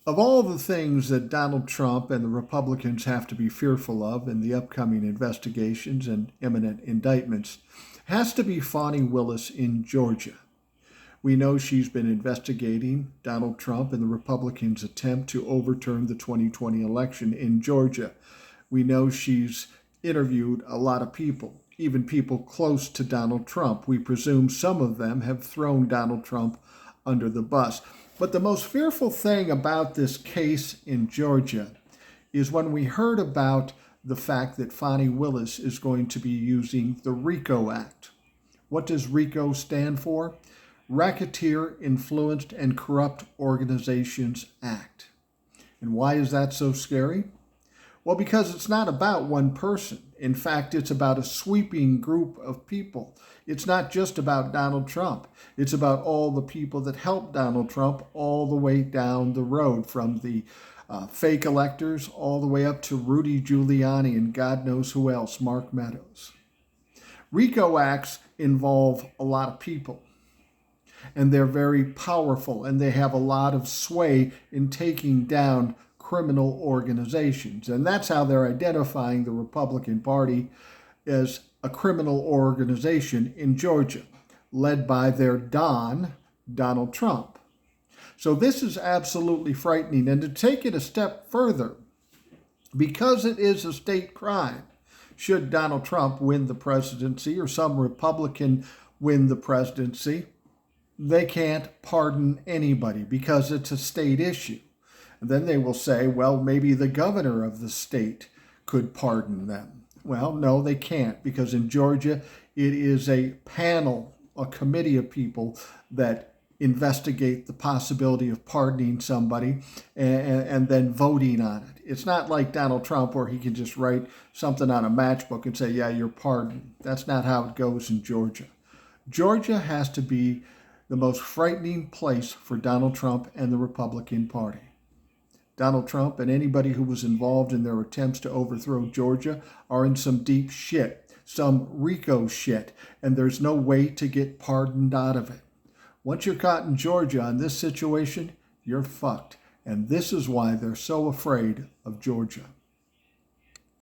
Of all the things that Donald Trump and the Republicans have to be fearful of in the upcoming investigations and imminent indictments, has to be Fani Willis in Georgia. We know she's been investigating Donald Trump and the Republicans' attempt to overturn the 2020 election in Georgia. We know she's interviewed a lot of people, even people close to Donald Trump. We presume some of them have thrown Donald Trump under the bus. But the most fearful thing about this case in Georgia is when we heard about the fact that Fani Willis is going to be using the RICO Act. What does RICO stand for? Racketeer Influenced and Corrupt Organizations Act. And why is that so scary? Well, because it's not about one person. In fact, it's about a sweeping group of people. It's not just about Donald Trump. It's about all the people that helped Donald Trump all the way down the road, from the fake electors all the way up to Rudy Giuliani and God knows who else, Mark Meadows. RICO Acts involve a lot of people, and they're very powerful, and they have a lot of sway in taking down criminal organizations. And that's how they're identifying the Republican Party as a criminal organization in Georgia, led by their Don, Donald Trump. So this is absolutely frightening. And to take it a step further, because it is a state crime, should Donald Trump win the presidency or some Republican win the presidency, they can't pardon anybody because it's a state issue. And then they will say, well, maybe the governor of the state could pardon them. Well, no, they can't, because in Georgia, it is a panel, a committee of people that investigate the possibility of pardoning somebody and then voting on it. It's not like Donald Trump where he can just write something on a matchbook and say, yeah, you're pardoned. That's not how it goes in Georgia. Georgia has to be the most frightening place for Donald Trump and the Republican Party. Donald Trump and anybody who was involved in their attempts to overthrow Georgia are in some deep shit, some RICO shit, and there's no way to get pardoned out of it. Once you're caught in Georgia on this situation, you're fucked. And this is why they're so afraid of Georgia.